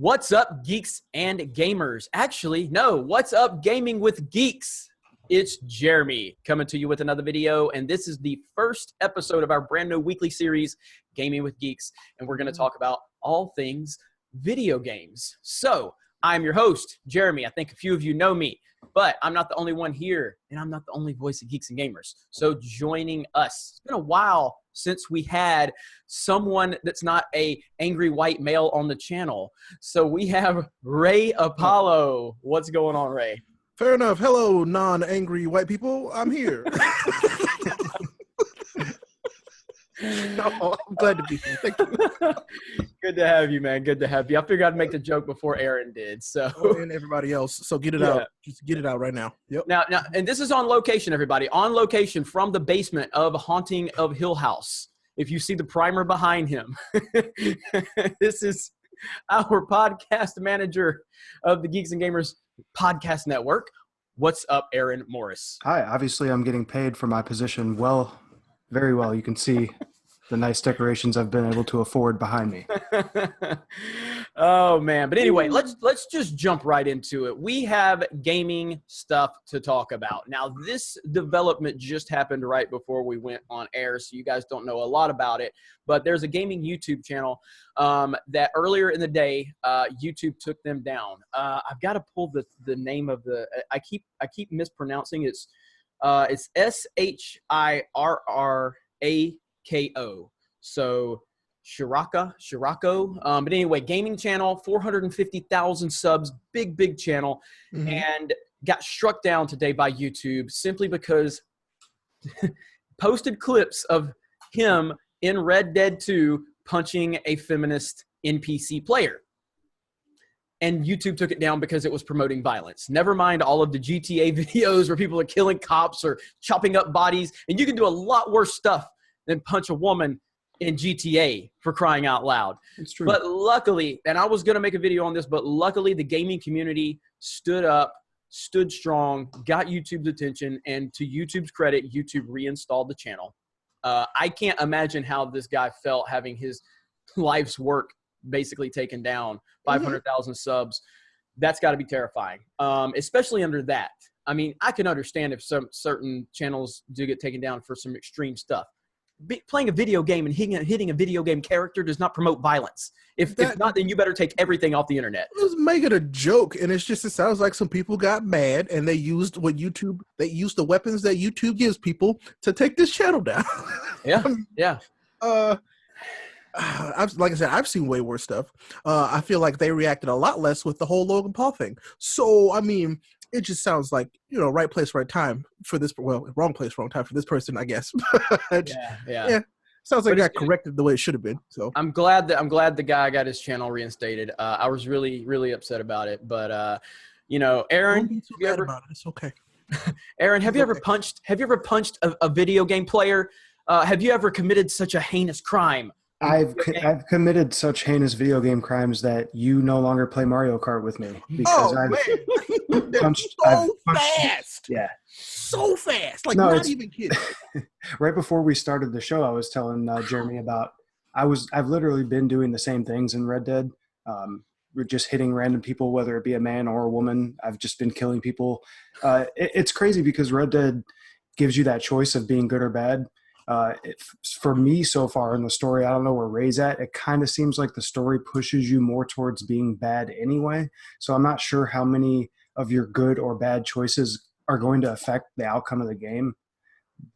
What's up, geeks and gamers? Actually, no, what's up, gaming with geeks? It's Jeremy coming to you with another video, and this is the first episode of our brand new weekly series, Gaming with Geeks, and we're going to talk about all things video games. So, I'm your host, Jeremy. I think a few of you know me, but I'm not the only one here, and I'm not the only voice of Geeks and Gamers. So, joining us, it's been a while since we had someone that's not a angry white male on the channel. So we have Ray Apollo. What's going on, Ray? Fair enough. Hello, non-angry white people. I'm here. No, I'm glad to be here. Thank you. Good to have you, man. Good to have you. I figured I'd make the joke before Aaron did. So and everybody else. So get it out. Just get it out right now. Yep. Now, and this is on location, everybody. On location from the basement of Haunting of Hill House. If you see the primer behind him, this is our podcast manager of the Geeks and Gamers Podcast Network. What's up, Aaron Morris? Hi. Obviously, I'm getting paid for my position well, very well. You can see the nice decorations I've been able to afford behind me. Oh man. But anyway, let's just jump right into it. We have gaming stuff to talk about. Now, this development just happened right before we went on air, so you guys don't know a lot about it, but there's a gaming YouTube channel that earlier in the day, YouTube took them down. I've got to pull the name of the, I keep mispronouncing it. It's Shirrako. So Shirrako. But anyway, gaming channel, 450,000 subs, big channel, and got struck down today by YouTube simply because posted clips of him in Red Dead 2 punching a feminist NPC player. And YouTube took it down because it was promoting violence. Never mind all of the GTA videos where people are killing cops or chopping up bodies. And you can do a lot worse stuff than punch a woman in GTA, for crying out loud. It's true. But luckily, and I was going to make a video on this, but luckily the gaming community stood up, stood strong, got YouTube's attention, and to YouTube's credit, YouTube reinstalled the channel. I can't imagine how this guy felt having his life's work basically taken down, 500,000 subs. That's got to be terrifying, especially under that. I mean, I can understand if some certain channels do get taken down for some extreme stuff. Playing a video game and hitting a video game character does not promote violence. If not, then you better take everything off the internet. It was making a joke, and it sounds like some people got mad, and they used the weapons that YouTube gives people to take this channel down. Yeah. Like I said, I've seen way worse stuff. I feel like they reacted a lot less with the whole Logan Paul thing. So, I mean, it just sounds like, right place, right time for this. Well, wrong place, wrong time for this person, I guess. Yeah. Sounds like it got corrected the way it should have been. So I'm glad the guy got his channel reinstated. I was really upset about it, but Aaron, don't be too bad about it. It's okay. Aaron, have you ever punched a video game player? Have you ever committed such a heinous crime? I've committed such heinous video game crimes that you no longer play Mario Kart with me because I've punched fast. Yeah, so fast. Like, no, not even kidding. Right before we started the show, I was telling Jeremy about I've literally been doing the same things in Red Dead. We're just hitting random people, whether it be a man or a woman. I've just been killing people. It's crazy because Red Dead gives you that choice of being good or bad. For me so far in the story, I don't know where Ray's at. It kind of seems like the story pushes you more towards being bad anyway. So I'm not sure how many of your good or bad choices are going to affect the outcome of the game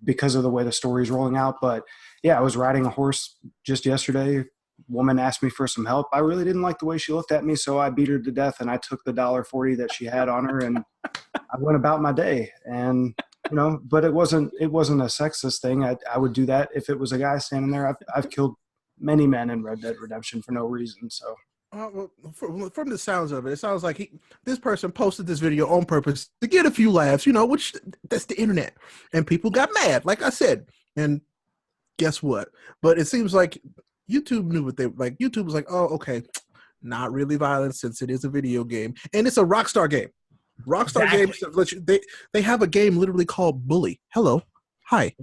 because of the way the story is rolling out. But yeah, I was riding a horse just yesterday. Woman asked me for some help. I really didn't like the way she looked at me, so I beat her to death, and I took the $1.40 that she had on her, and I went about my day. And but it wasn't a sexist thing. I would do that if it was a guy standing there. I've killed many men in Red Dead Redemption for no reason. So, well, from the sounds of it, it sounds like this person posted this video on purpose to get a few laughs. Which that's the internet, and people got mad, like I said. And guess what? But it seems like YouTube knew what they like. YouTube was like, oh, okay, not really violent since it is a video game, and it's a Rockstar game. Rockstar Games, they have a game literally called Bully. Hello. Hi.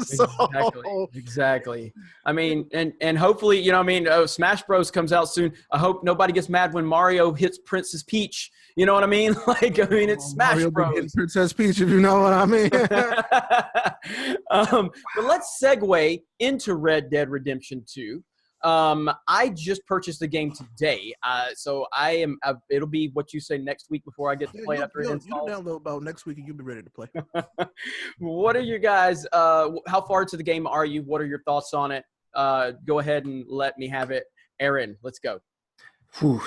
So, Exactly. I mean, and hopefully, Smash Bros comes out soon. I hope nobody gets mad when Mario hits Princess Peach. You know what I mean? It's Smash Mario Bros. been hitting Princess Peach, if you know what I mean. But let's segue into Red Dead Redemption 2. I just purchased the game today, so it'll be what you say next week before I get to play it after it installs. You'll download about next week and you'll be ready to play. What are you guys? How far into the game are you? What are your thoughts on it? Go ahead and let me have it. Aaron, let's go.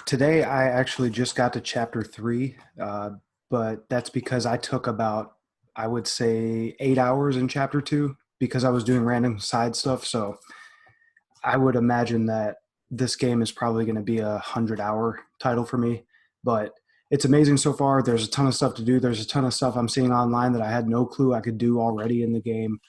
Today I actually just got to chapter 3, but that's because I took about, I would say, 8 hours in chapter 2 because I was doing random side stuff. So I would imagine that this game is probably going to be a 100-hour title for me, but it's amazing so far. There's a ton of stuff to do. There's a ton of stuff I'm seeing online that I had no clue I could do already in the game.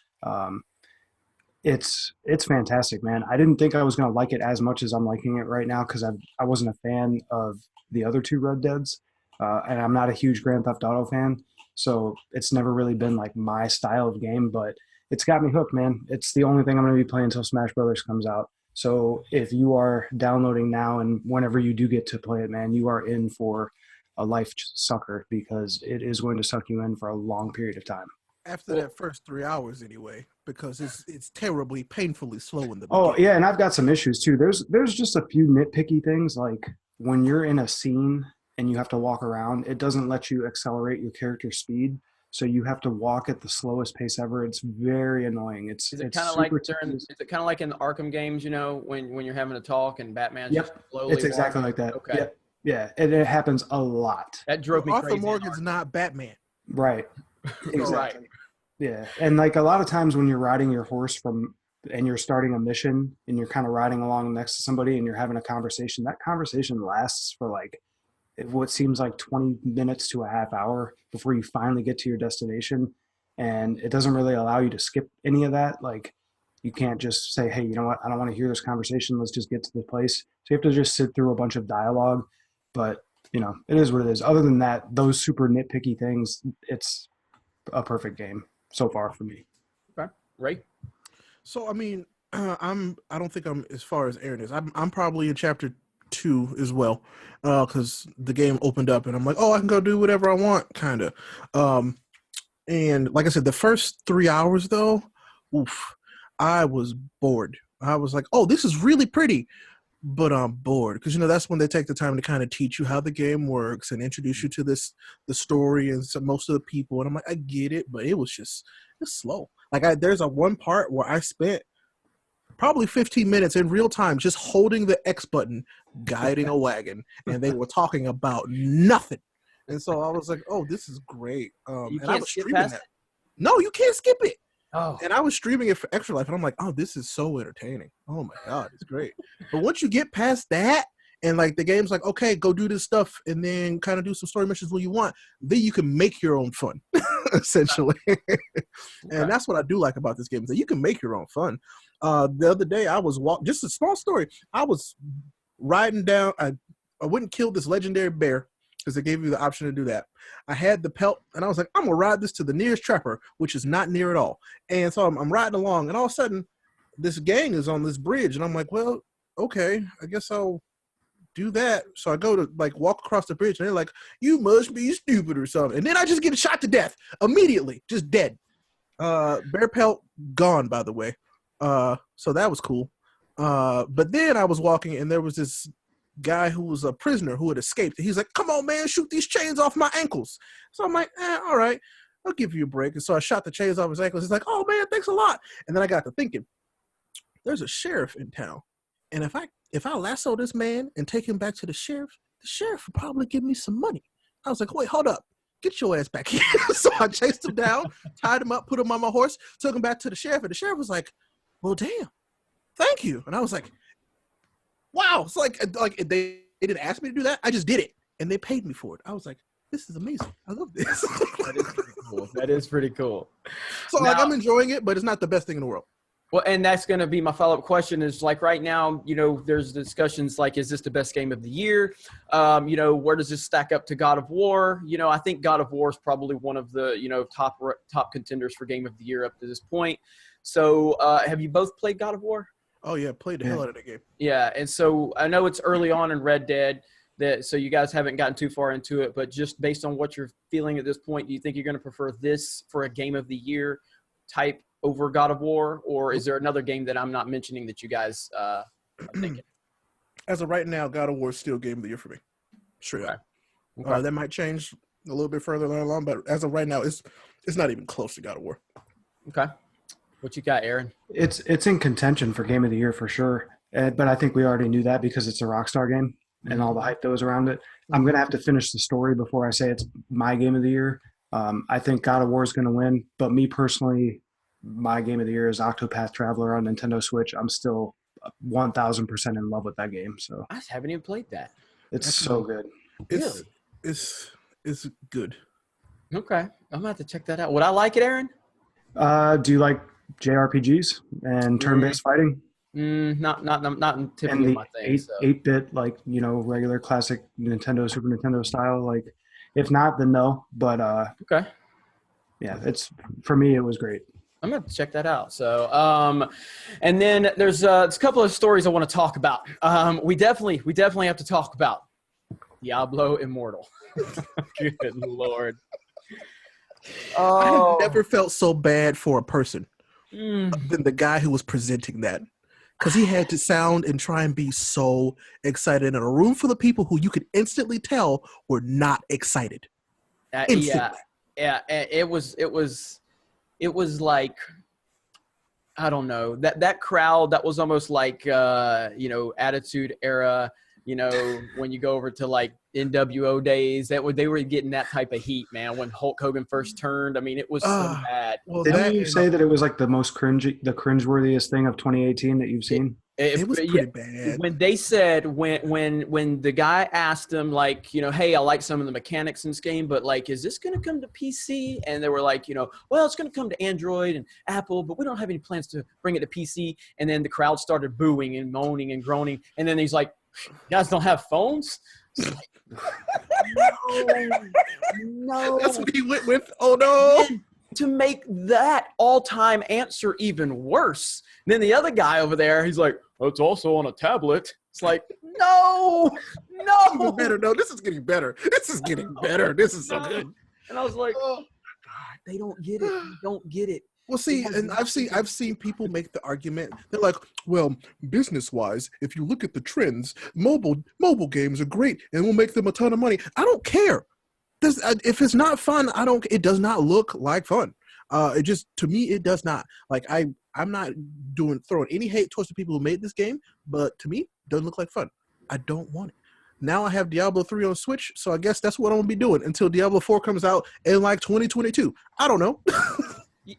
It's fantastic, man. I didn't think I was going to like it as much as I'm liking it right now because I wasn't a fan of the other 2 Red Deads, and I'm not a huge Grand Theft Auto fan, so it's never really been like my style of game, but it's got me hooked, man. It's the only thing I'm going to be playing until Smash Brothers comes out. So if you are downloading now and whenever you do get to play it, man, you are in for a life sucker because it is going to suck you in for a long period of time. After that first 3 hours, anyway, because it's terribly, painfully slow in the beginning. Oh yeah, and I've got some issues too. There's just a few nitpicky things, like when you're in a scene and you have to walk around, it doesn't let you accelerate your character's speed, so you have to walk at the slowest pace ever. It's very annoying. Is it kind of like in the Arkham games, when you're having to talk and Batman's just slowly It's exactly walking? like that. Okay. Yep. Yeah, it happens a lot. That drove me crazy. Arthur Morgan's not Batman. Right. Exactly. Right. Yeah, and like a lot of times when you're riding your horse and you're starting a mission and you're kind of riding along next to somebody and you're having a conversation, that conversation lasts for like what seems like 20 minutes to a half hour before you finally get to your destination, and it doesn't really allow you to skip any of that. Like you can't just say, hey, you know what, I don't want to hear this conversation, let's just get to the place. So you have to just sit through a bunch of dialogue, but it is what it is. Other than that, those super nitpicky things, it's a perfect game so far for me. Okay. Ray? So I mean, I don't think I'm as far as Aaron is. I'm probably in chapter 2 as well, because the game opened up and I'm like, oh, I can go do whatever I want, kind of. And like I said, the first 3 hours though, I was bored. I was like, oh, this is really pretty, but I'm bored because that's when they take the time to kind of teach you how the game works and introduce you to the story and most of the people. And I'm like, I get it, but it was just slow. Like there's one part where I spent probably 15 minutes in real time just holding the X button, guiding a wagon, and they were talking about nothing. And so I was like, oh, this is great. You and I can't was skip streaming past that. it? No, you can't skip it. Oh. And I was streaming it for Extra Life, and I'm like, oh, this is so entertaining. Oh my God, it's great. But once you get past that, and like the game's like, okay, go do this stuff, and then kind of do some story missions when you want, then you can make your own fun, essentially. And that's what I do like about this game, is that you can make your own fun. The other day, I was just a small story. I was riding down, I went and killed this legendary bear, because they gave you the option to do that. I had the pelt, and I was like, I'm going to ride this to the nearest trapper, which is not near at all. And so I'm riding along, and all of a sudden, this gang is on this bridge, and I'm like, well, okay, I guess I'll do that. So I go to, like, walk across the bridge, and they're like, you must be stupid or something. And then I just get shot to death immediately, just dead. Bear pelt gone, by the way. So that was cool. But then I was walking, and there was this guy who was a prisoner who had escaped. He's like, come on, man, shoot these chains off my ankles. So I'm like, all right, I'll give you a break. And so I shot the chains off his ankles. He's like, oh, man, thanks a lot. And then I got to thinking, there's a sheriff in town. And if I lasso this man and take him back to the sheriff would probably give me some money. I was like, wait, hold up. Get your ass back here. So I chased him down, tied him up, put him on my horse, took him back to the sheriff. And the sheriff was like, well, damn, thank you. And I was like, wow. It's like they didn't ask me to do that. I just did it. And they paid me for it. I was like, this is amazing. I love this. That is pretty cool. That is pretty cool. So now, like, I'm enjoying it, but it's not the best thing in the world. Well, and that's going to be my follow-up question is like right now, you know, there's discussions like, is this the best game of the year? You know, where does this stack up to God of War? You know, I think God of War is probably one of the, you know, top contenders for game of the year up to this point. So have you both played God of War? Oh, yeah, played the hell out of that game. Yeah, and so I know it's early on in Red Dead, so you guys haven't gotten too far into it, but just based on what you're feeling at this point, do you think you're going to prefer this for a game of the year type over God of War, or is there another game that I'm not mentioning that you guys are thinking? As of right now, God of War is still game of the year for me. Straight up. Okay. That might change a little bit further along, but as of right now, it's not even close to God of War. Okay. What you got, Aaron? It's in contention for game of the year for sure. But I think we already knew that because it's a Rockstar game and all the hype that was around it. I'm going to have to finish the story before I say it's my game of the year. I think God of War is going to win, but me personally, my game of the year is Octopath Traveler on Nintendo Switch. I'm still 1,000% in love with that game. So I haven't even played that. it's so good. It's good. Okay. I'm going to have to check that out. Would I like it, Aaron? Do you like JRPGs and turn-based fighting? Not And typically the my thing. 8-bit, like, you know, regular classic Nintendo, Super Nintendo style. Like, if not, then no. But Okay. yeah, it's for me, it was great. I'm going to check that out. So, and then there's a couple of stories I want to talk about. We definitely have to talk about Diablo Immortal. Good Lord. I have Oh, never felt so bad for a person than the guy who was presenting that. Because he had to sound and try and be so excited in a room full of people who you could instantly tell were not excited. Instantly. Yeah. It was like, I don't know, that crowd that was almost like you know, Attitude Era. You know, when you go over to like NWO days, they were getting that type of heat, man. When Hulk Hogan first turned, I mean, it was so bad. Well, Didn't you say that it was like the cringeworthiest thing of 2018 that you've seen? It was pretty bad. When they said when the guy asked them, like, you know, hey, I like some of the mechanics in this game, but like, is this going to come to PC? And they were like, you know, well, it's going to come to Android and Apple, but we don't have any plans to bring it to PC. And then the crowd started booing and moaning and groaning. And then he's like, you guys don't have phones? It's like, no. That's what he went with. Oh, no. And to make that all-time answer even worse, then the other guy over there, he's like, oh, it's also on a tablet. It's like, no. Even better. No, this is getting better. This is getting better. This is so good. And I was like, oh, God, they don't get it. They don't get it. Well, see, and I've seen people make the argument. They're like, well, business-wise, if you look at the trends, mobile games are great and will make them a ton of money. I don't care. If it's not fun, it does not look like fun. To me, it does not. Like, I'm not throwing any hate towards the people who made this game, but to me, it doesn't look like fun. I don't want it. Now I have Diablo 3 on Switch, so I guess that's what I'm going to be doing until Diablo 4 comes out in like 2022. I don't know.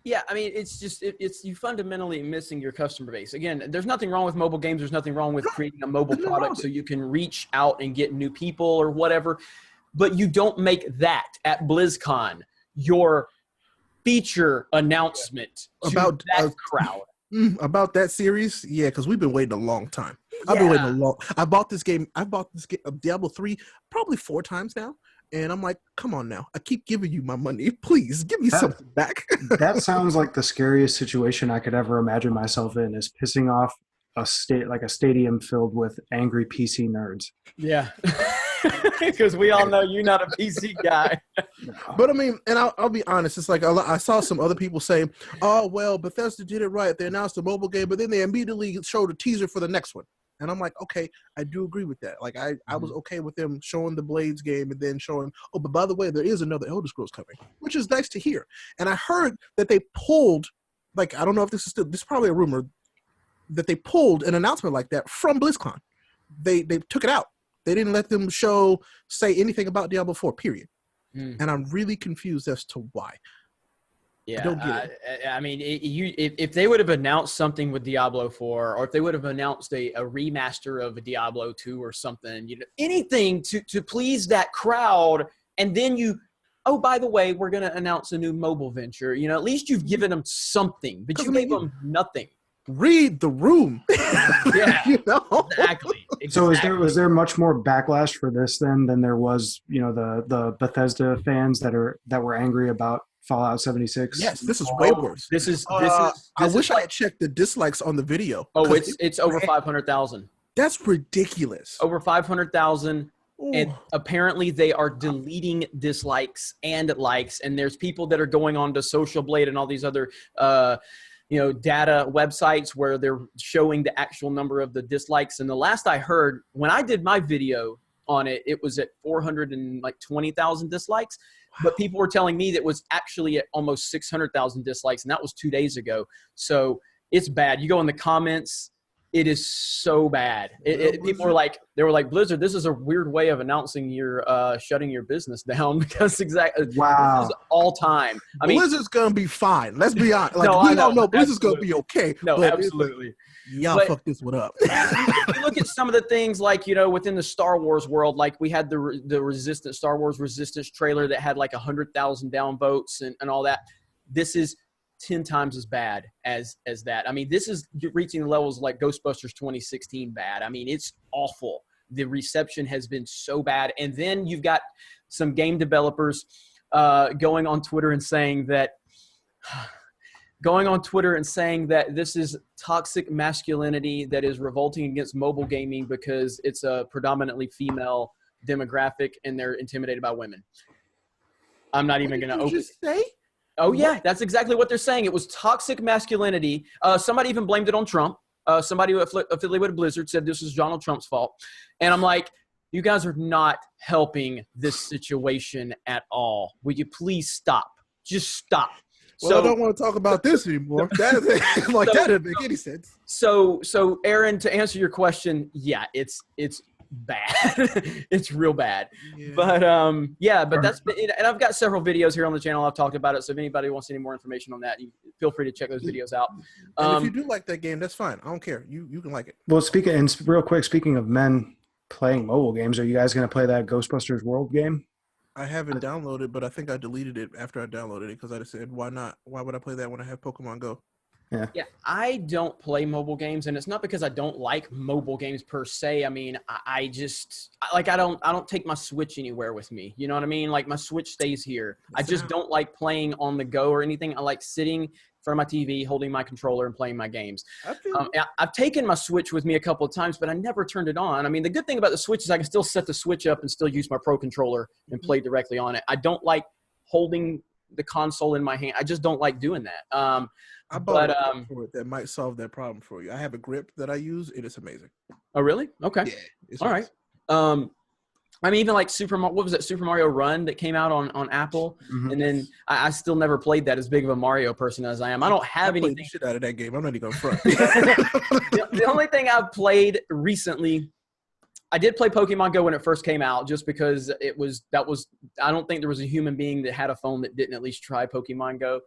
Yeah, I mean, it's just it's you fundamentally missing your customer base. Again, there's nothing wrong with mobile games. There's nothing wrong with creating a mobile product so you can reach out and get new people or whatever. But you don't make that at BlizzCon your feature announcement about that crowd. About that series, yeah, because we've been waiting a long time. I've been waiting a long. I bought this game, Diablo 3, probably 4 times now. And I'm like, come on now. I keep giving you my money. Please give me something back. That sounds like the scariest situation I could ever imagine myself in, is pissing off a stadium filled with angry PC nerds. Yeah. Because we all know you're not a PC guy. But I mean, and I'll be honest, it's like I saw some other people say, oh, well, Bethesda did it right. They announced the mobile game, but then they immediately showed a teaser for the next one. And I'm like, okay, I do agree with that. Like, I was okay with them showing the Blades game and then showing, oh, but by the way, there is another Elder Scrolls coming, which is nice to hear. And I heard that they pulled, like, I don't know if this is probably a rumor, that they pulled an announcement like that from BlizzCon. They took it out. They didn't let them say anything about Diablo 4, period. And I'm really confused as to why. Yeah, I don't get it. I mean, if they would have announced something with Diablo 4, or if they would have announced a remaster of a Diablo 2 or something, anything to please that crowd, and then oh, by the way, we're going to announce a new mobile venture. At least you've given them something, but you gave them nothing. read the room. Yeah, you know? exactly. So was there much more backlash for this than there was, the Bethesda fans that were angry about Fallout 76? Yes, this is way worse. This is I wish I like, had checked the dislikes on the video. oh, it's over 500,000. That's ridiculous. Over 500,000. And Ooh. apparently they are deleting dislikes and likes. And there's people that are going on to Social Blade and all these other, data websites where they're showing the actual number of the dislikes. And the last I heard, when I did my video on it, it was at 420,000 dislikes. But people were telling me that it was actually at almost 600,000 dislikes. And that was 2 days ago. So it's bad. You go in the comments. It is so bad. People were like, Blizzard, this is a weird way of announcing you're shutting your business down because exactly. Wow. This is all time. I mean, Blizzard's gonna be fine. Let's be honest. Like, No, we I know. all know Blizzard's Absolutely. gonna be okay. no, but absolutely. Y'all But- fuck this one up. If you look at some of the things like, within the Star Wars world, like we had the Star Wars Resistance trailer that had like 100,000 downvotes and all that. This is 10 times as bad as that. I mean, this is reaching the levels like Ghostbusters 2016 bad. I mean, it's awful. The reception has been so bad. And then you've got some game developers going on Twitter and saying that this is toxic masculinity that is revolting against mobile gaming because it's a predominantly female demographic and they're intimidated by women. I'm not even going to open. Just say? Oh, yeah, that's exactly what they're saying. It was toxic masculinity. Somebody even blamed it on Trump. Somebody who affiliated with Blizzard said this was Donald Trump's fault. And I'm like, you guys are not helping this situation at all. Will you please stop? Just stop. Well, I don't want to talk about this anymore. That doesn't make any sense. So Aaron, to answer your question, yeah, it's bad. It's real bad. Yeah. But that's been, and I've got several videos here on the channel. I've talked about it. So if anybody wants any more information on that, you feel free to check those videos out. And if you do like that game, that's fine. I don't care. You can like it. Well, speaking of men playing mobile games, are you guys going to play that Ghostbusters World game? I haven't downloaded, but I think I deleted it after I downloaded it because I just said, why not? Why would I play that when I have Pokemon Go? Yeah, I don't play mobile games, and it's not because I don't like mobile games per se. I mean, I don't take my Switch anywhere with me. You know what I mean? Like my Switch stays here. I just don't like playing on the go or anything. I like sitting in front of my TV, holding my controller, and playing my games. I've taken my Switch with me a couple of times, but I never turned it on. I mean, the good thing about the Switch is I can still set the Switch up and still use my Pro Controller and play directly on it. I don't like holding the console in my hand. I just don't like doing that. I bought a grip for it that might solve that problem for you. I have a grip that I use. It is amazing. Oh, really? Okay. Yeah. All right. I mean, even like what was that Super Mario Run that came out on Apple? Mm-hmm. And then I still never played that, as big of a Mario person as I am. I don't have anything. The shit out of that game. I'm not even going to front. The only thing I've played recently, I did play Pokemon Go when it first came out, just because I don't think there was a human being that had a phone that didn't at least try Pokemon Go.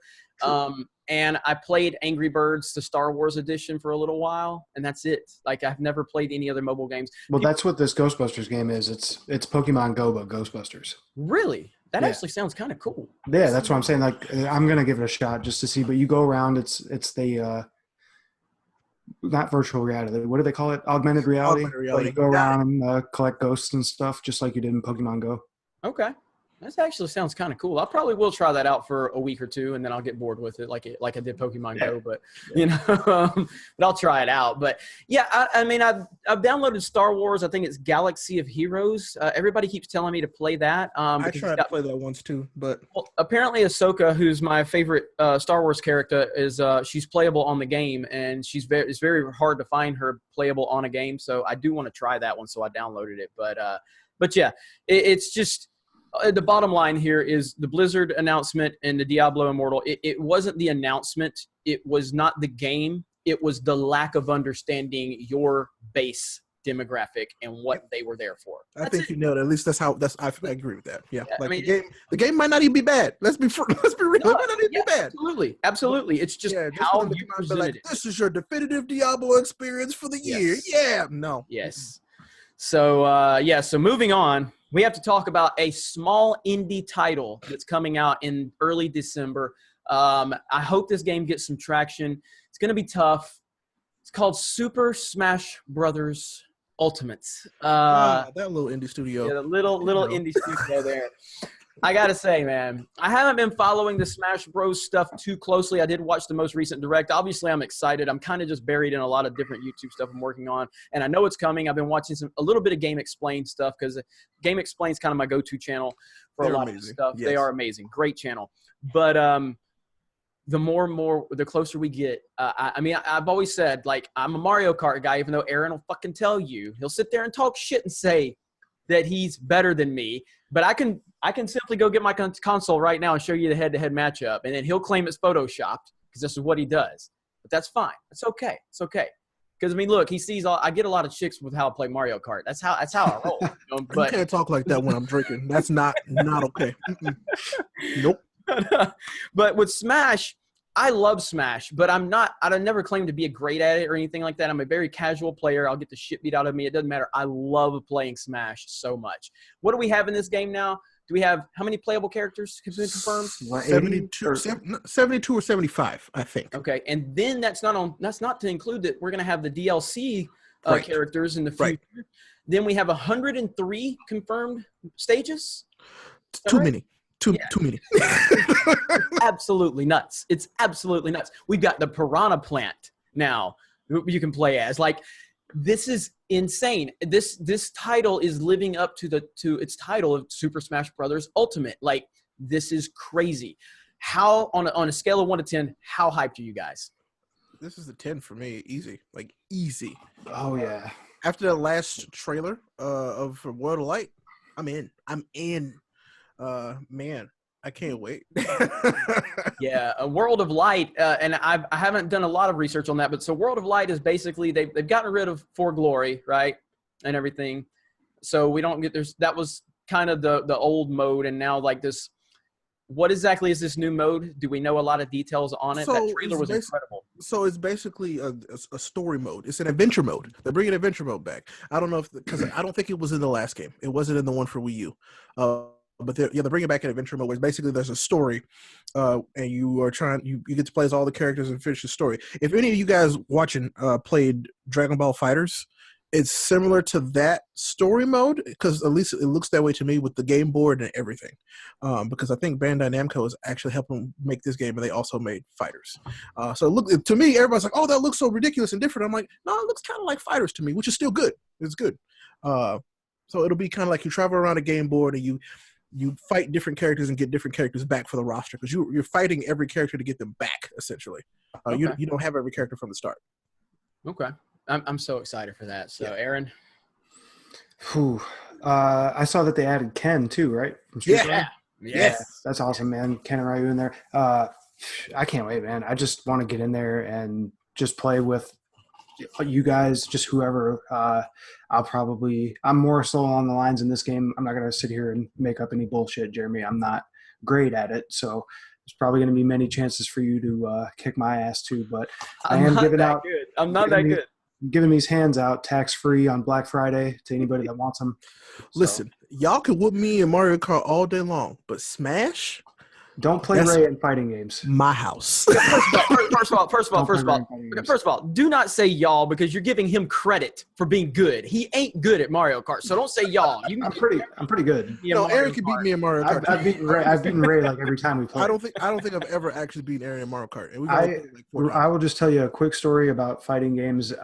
And I played Angry Birds, the Star Wars edition, for a little while, and that's it. Like, I've never played any other mobile games. Well, that's what this Ghostbusters game is. It's Pokemon Go, but Ghostbusters. Really? That actually sounds kind of cool. Yeah, that's what I'm saying. Like, I'm gonna give it a shot just to see. But you go around. It's the not virtual reality. What do they call it? Augmented reality. But you go around and collect ghosts and stuff, just like you did in Pokemon Go. Okay. That actually sounds kind of cool. I probably will try that out for a week or two, and then I'll get bored with it, like I did Pokemon Go. But but I'll try it out. But yeah, I mean, I've downloaded Star Wars. I think it's Galaxy of Heroes. Everybody keeps telling me to play that. I tried to play that once too, but apparently Ahsoka, who's my favorite Star Wars character, is she's playable on the game, and it's very hard to find her playable on a game. So I do want to try that one. So I downloaded it. But yeah, it's just. The bottom line here is the Blizzard announcement and the Diablo Immortal. It wasn't the announcement. It was not the game. It was the lack of understanding your base demographic and what they were there for. I think you nailed it. At least I agree with that. Yeah. Like, I mean, the game might not even be bad. Let's be real. It might not even be bad. Absolutely. It's just how you presented it. This is your definitive Diablo experience for the year. Yeah. No. Yes. So so moving on. We have to talk about a small indie title that's coming out in early December. I hope this game gets some traction. It's going to be tough. It's called Super Smash Brothers Ultimates. That little indie studio. Yeah, the little indie studio there. I gotta say, man, I haven't been following the Smash Bros stuff too closely. I did watch the most recent direct. Obviously, I'm excited. I'm kind of just buried in a lot of different YouTube stuff I'm working on, and I know it's coming. I've been watching a little bit of Game Explained stuff because Game Explained is kind of my go-to channel for a lot of stuff. Yes. They are amazing, great channel. But the closer we get, I've always said, like, I'm a Mario Kart guy, even though Aaron will fucking tell you. He'll sit there and talk shit and say that he's better than me. But I can simply go get my console right now and show you the head-to-head matchup, and then he'll claim it's photoshopped because this is what he does. But that's fine. It's okay. It's okay. Because, I mean, look, he sees I get a lot of chicks with how I play Mario Kart. That's how I roll. But, you can't talk like that when I'm drinking. That's not okay. Nope. But with Smash, I love Smash, but I never claimed to be a great at it or anything like that. I'm a very casual player. I'll get the shit beat out of me. It doesn't matter. I love playing Smash so much. What do we have in this game now? Do we have how many playable characters confirmed? 72 or 75, I think. Okay, and then that's not to include that we're going to have the DLC characters in the future. Right. Then we have 103 confirmed stages. Too many. Too many. Absolutely nuts. It's absolutely nuts. We've got the Piranha Plant now you can play as. Like, this is insane. This title is living up to its title of Super Smash Brothers Ultimate. Like, this is crazy. How on a scale of 1 to 10, how hyped are you guys? This is a 10 for me. Easy. Like, easy. Oh yeah. After the last trailer of World of Light, I'm in. Man, I can't wait. Yeah, a World of Light, and I haven't done a lot of research on that, but so World of Light is basically they've gotten rid of For Glory, right, and everything. So we don't get that was kind of the old mode, and now like this. What exactly is this new mode? Do we know a lot of details on it? That trailer was incredible. So it's basically a story mode. It's an adventure mode. They're bringing adventure mode back. I don't know because I don't think it was in the last game. It wasn't in the one for Wii U. But they're bringing back an adventure mode where basically there's a story, and you get to play as all the characters and finish the story. If any of you guys watching played Dragon Ball FighterZ, it's similar to that story mode because at least it looks that way to me with the game board and everything. Because I think Bandai Namco is actually helping make this game, and they also made FighterZ. So look to me, everybody's like, "Oh, that looks so ridiculous and different." I'm like, "No, it looks kind of like FighterZ to me," which is still good. It's good. So it'll be kind of like you travel around a game board and you fight different characters and get different characters back for the roster because you're fighting every character to get them back essentially. Okay. You don't have every character from the start. Okay, I'm so excited for that. So yeah. Aaron, I saw that they added Ken too, right? From Street Fighter? Yes, that's awesome, man. Ken and Ryu in there. I can't wait, man. I just want to get in there and just play with you guys, just whoever. I'm more so on the lines in this game. I'm not going to sit here and make up any bullshit, Jeremy. I'm not great at it, so there's probably going to be many chances for you to kick my ass too. But I'm not that good. I'm giving these hands out tax-free on Black Friday to anybody that wants them. Listen, y'all can whoop me in Mario Kart all day long, but Smash? Don't play Ray in fighting games. My house. First of all, do not say y'all because you're giving him credit for being good. He ain't good at Mario Kart, so don't say y'all. I'm pretty good. No, Aaron can beat me in Mario Kart. I've beaten Ray like every time we play. I don't think I've ever actually beaten Aaron in Mario Kart. And I will just tell you a quick story about fighting games.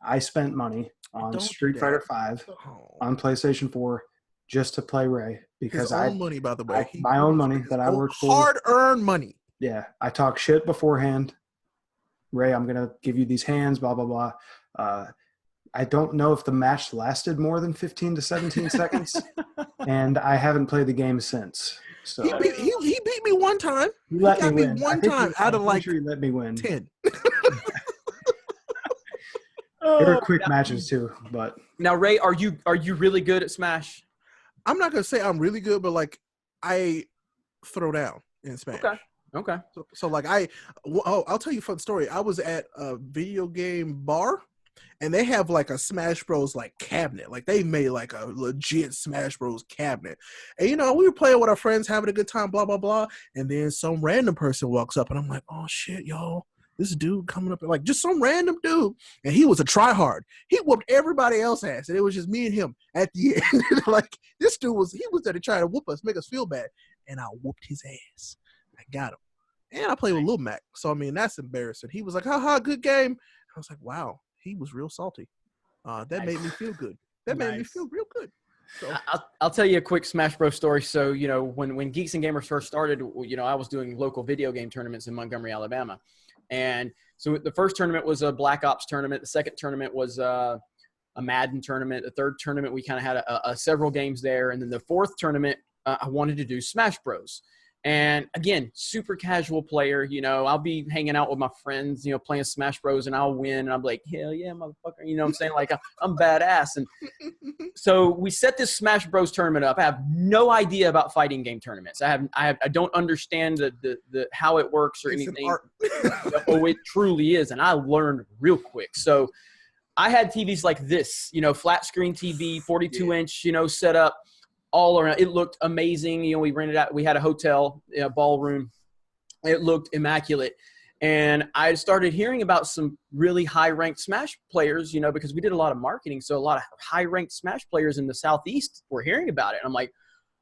I spent money on Street Fighter V on PlayStation 4 just to play Ray because money, by the way, my own money that I worked for, hard-earned money. Yeah, I talk shit beforehand. Ray, I'm gonna give you these hands, blah blah blah. I don't know if the match lasted more than 15 to 17 seconds, and I haven't played the game since. So he beat me one time. He got me one time out of like he let me win 10. They were quick matches too, but now Ray, are you really good at Smash? I'm not gonna say I'm really good, but like I throw down in Smash. Okay. So like I'll tell you a fun story. I was at a video game bar, and they have like a Smash Bros like cabinet. Like they made like a legit Smash Bros cabinet. And we were playing with our friends, having a good time, blah blah blah. And then some random person walks up, and I'm like, oh shit, y'all. this dude coming up, like just some random dude, and he was a tryhard. He whooped everybody else's ass, and it was just me and him at the end. Like this dude was there to try to whoop us, make us feel bad, and I whooped his ass. I got him, and I played with Lil Mac. So I mean, that's embarrassing. He was like, "Haha, good game." I was like, "Wow, he was real salty." That made me feel good. That made me feel real good. So. I'll tell you a quick Smash Bros. Story. So, when Geeks and Gamers first started, I was doing local video game tournaments in Montgomery, Alabama. And so the first tournament was a Black Ops tournament. The second tournament was a Madden tournament. The third tournament, we kind of had several games there. And then the fourth tournament, I wanted to do Smash Bros. And again, super casual player, I'll be hanging out with my friends, playing Smash Bros. And I'll win. And I'm like, hell yeah, motherfucker. You know what I'm saying? Like, I'm badass. And so we set this Smash Bros. Tournament up. I have no idea about fighting game tournaments. I don't understand the how it works or anything. Oh, it truly is. And I learned real quick. So I had TVs like this, flat screen TV, 42 inch, set up. All around. It looked amazing. We rented out, we had a hotel, ballroom. It looked immaculate. And I started hearing about some really high-ranked Smash players, because we did a lot of marketing. So a lot of high-ranked Smash players in the Southeast were hearing about it. And I'm like,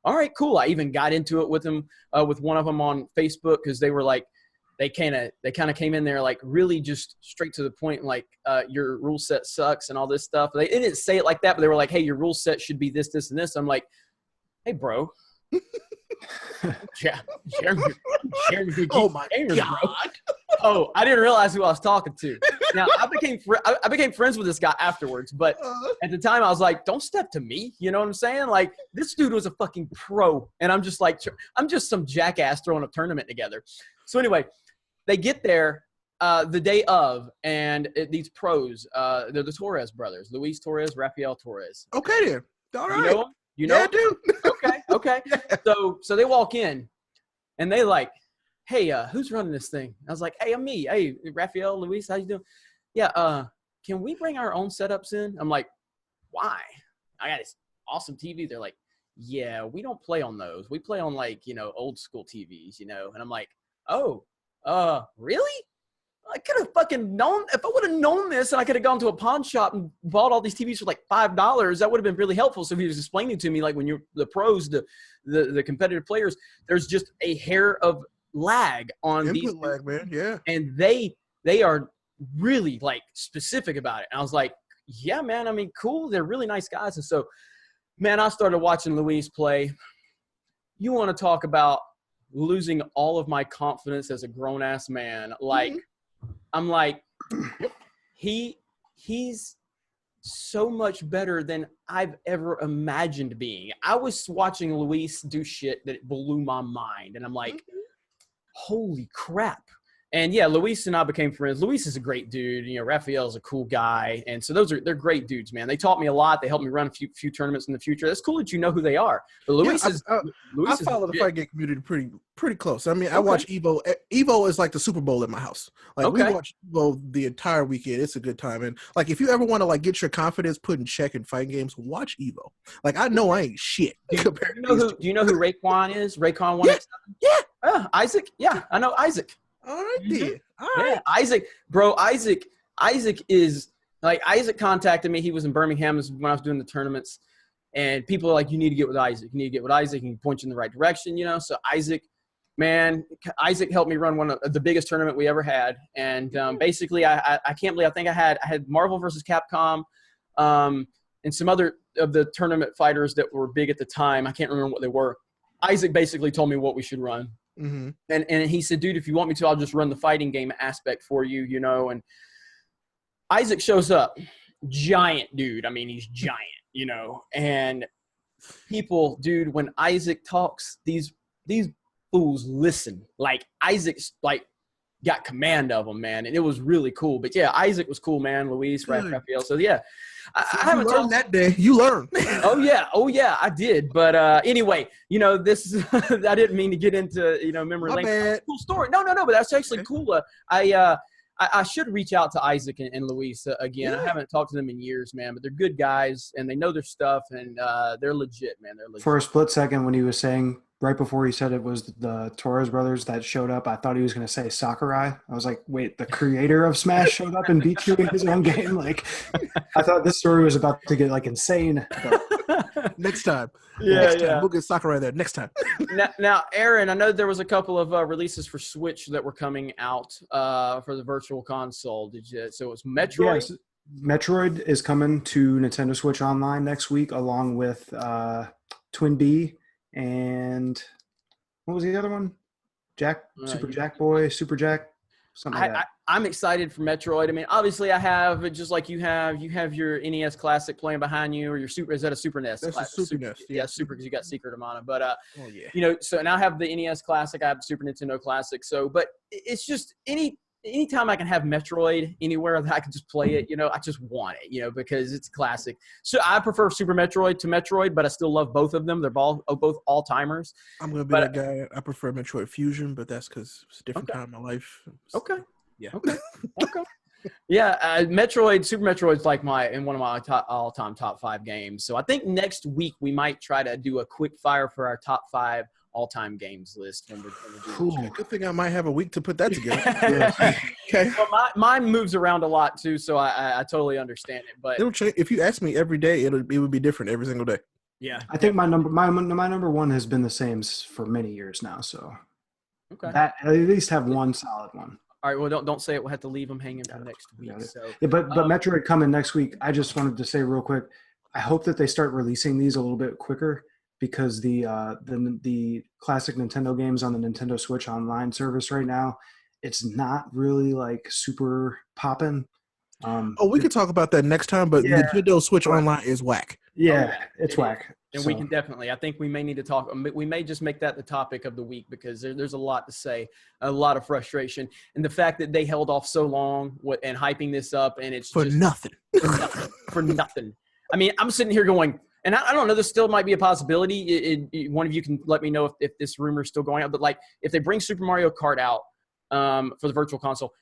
all right, cool. I even got into it with them, with one of them on Facebook, because they were like, they kind of came in there like really just straight to the point, like your rule set sucks and all this stuff. They didn't say it like that, but they were like, hey, your rule set should be this, this, and this. I'm like, hey, bro. Jeremy, oh my gamers, God. bro. Oh, I didn't realize who I was talking to. Now, I became friends with this guy afterwards, but at the time I was like, don't step to me. You know what I'm saying? Like, this dude was a fucking pro, and I'm just like, I'm just some jackass throwing a tournament together. So anyway, they get there the day of, and these pros, they're the Torres brothers, Luis Torres, Rafael Torres. Okay, then. All right. You know them? You know? Yeah, dude. Okay. Yeah. So they walk in, and they like, hey, who's running this thing? I was like, hey, I'm me. Hey, Rafael, Luis, how you doing? Yeah, can we bring our own setups in? I'm like, why? I got this awesome TV. They're like, yeah, we don't play on those. We play on like, old school TVs, And I'm like, oh, really? I could have fucking known. If I would have known this and I could have gone to a pawn shop and bought all these TVs for like $5, that would have been really helpful. So he was explaining to me, like, when you're the pros, the competitive players, there's just a hair of lag on these. Input lag, man. Yeah. And they are really like specific about it. And I was like, yeah, man, I mean, cool. They're really nice guys. And so, man, I started watching Luis play. You want to talk about losing all of my confidence as a grown ass man. Like, I'm like, he's so much better than I've ever imagined being. I was watching Luis do shit that blew my mind. And I'm like, holy crap. And yeah, Luis and I became friends. Luis is a great dude. Raphael's a cool guy. And so they're great dudes, man. They taught me a lot. They helped me run a few tournaments in the future. That's cool that you know who they are. But Luis I follow the fight game community pretty close. I mean, I watch Evo. Evo is like the Super Bowl at my house. Like we watch Evo the entire weekend. It's a good time. And like, if you ever want to like get your confidence put in check in fighting games, watch Evo. Like, I know I ain't shit. Do you know who Raekwon is? Raekwon 187? Yeah. Isaac? Yeah, I know Isaac. All right, then. All right. Yeah, Isaac is like, Isaac contacted me. He was in Birmingham when I was doing the tournaments, and people are like, you need to get with Isaac. You need to get with Isaac. He can point you in the right direction, So Isaac helped me run one of the biggest tournament we ever had. And basically, I can't believe, I had Marvel versus Capcom, and some other of the tournament fighters that were big at the time. I can't remember what they were. Isaac basically told me what we should run. Mm-hmm. And he said, dude, if you want me to, I'll just run the fighting game aspect for you, And Isaac shows up, giant dude. I mean, he's giant, And people, dude, when Isaac talks, these fools listen. Like, Isaac's like got command of them, man, and it was really cool. But yeah, Isaac was cool, man. Luis, Rafael. So yeah, I haven't learned that day. You learned. Oh yeah, I did. But anyway, this is I didn't mean to get into memory lane. Cool story. No, but that's actually cool. I should reach out to Isaac and Luis again. Yeah. I haven't talked to them in years, man, but they're good guys and they know their stuff, and they're legit, man. They're legit. For a split second, when he was saying right before he said it was the Torres brothers that showed up, I thought he was going to say Sakurai. I was like, wait, the creator of Smash showed up and beat you in his own game? Like, I thought this story was about to get like insane. But Next time. Yeah, Next time. yeah. We'll get Sakurai there. Next time. Now, Aaron, I know there was a couple of releases for Switch that were coming out for the Virtual Console. So it was Metroid? yes, Metroid is coming to Nintendo Switch Online next week, along with Twin B and what was the other one? Super Jack Boy, Super Jack, something like that. I'm excited for Metroid. I mean, obviously, I have just like you have your NES Classic playing behind you, or your Super. Is that a Super NES? That's Classic? a Super NES. Yeah, Super because you got Secret of Mana. But oh yeah. you know, so now I have the NES Classic. I have the Super Nintendo Classic. So, but it's just anytime I can have Metroid anywhere that I can just play it, you know, I just want it, you know, because it's classic. So I prefer Super Metroid to Metroid, but I still love both of them. They're both all-timers. I'm going to be that guy. I prefer Metroid Fusion, but that's because it's a different time in my life. Okay. Yeah. Okay. Okay. Yeah, Super Metroid's like one of my all-time top 5 games. So I think next week we might try to do a quick fire for our top 5 all-time games list. When we do Good thing I might have a week to put that together. Okay. Well, mine moves around a lot too, so I totally understand it. But it'll change. If you ask me every day, it would be different every single day. Yeah, I think my number one has been the same for many years now. So okay, that at least have one solid one. All right. Well, don't say it. We'll have to leave them hanging for next week. So yeah, but Metroid coming next week. I just wanted to say real quick. I hope that they start releasing these a little bit quicker, because the classic Nintendo games on the Nintendo Switch Online service right now, it's not really like super popping. We could talk about that next time, but Nintendo Switch Online is whack. Yeah, it's whack. And we can definitely, I think we may need to talk, we may just make that the topic of the week, because there's a lot to say, a lot of frustration. And the fact that they held off so long and hyping this up, and it's for just nothing. For nothing. I mean, I'm sitting here going, and I don't know, this still might be a possibility. One of you can let me know if this rumor is still going out. But like, if they bring Super Mario Kart out for the Virtual Console,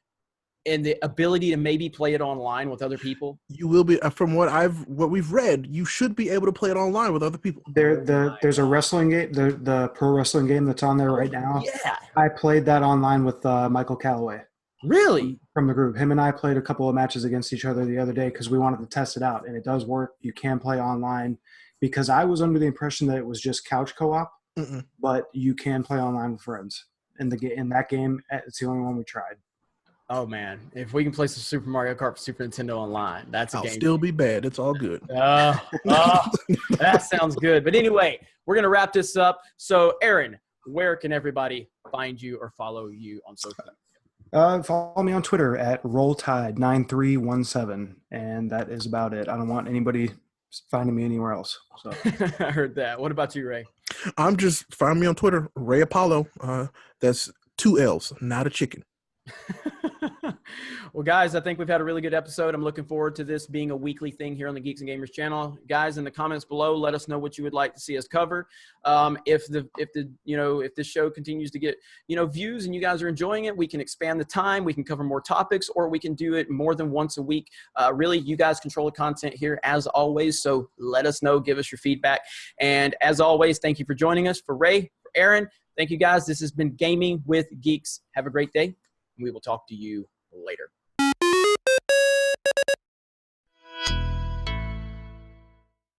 and the ability to maybe play it online with other people, you will be. From what we've read, you should be able to play it online with other people. There's a wrestling game, the pro wrestling game that's on there right now. Yeah, I played that online with Michael Calloway. Really? From the group. Him and I played a couple of matches against each other the other day because we wanted to test it out, and it does work. You can play online, because I was under the impression that it was just couch co-op, but you can play online with friends. In that game, it's the only one we tried. Oh man, if we can play some Super Mario Kart for Super Nintendo Online, that's a game. I'll still be bad. It's all good. That sounds good. But anyway, we're gonna wrap this up. So, Aaron, where can everybody find you or follow you on social media? Follow me on Twitter at RollTide9317, and that is about it. I don't want anybody finding me anywhere else. So I heard that. What about you, Ray? Find me on Twitter, Ray Apollo. That's 2 L's, not a chicken. Well, guys, I think we've had a really good episode. I'm looking forward to this being a weekly thing here on the Geeks and Gamers channel. Guys, in the comments below, let us know what you would like to see us cover. If this show continues to get views and you guys are enjoying it, we can expand the time, we can cover more topics, or we can do it more than once a week. Really, you guys control the content here as always. So let us know, give us your feedback. And as always, thank you for joining us. For Ray, for Aaron, thank you guys. This has been Gaming with Geeks. Have a great day. We will talk to you later.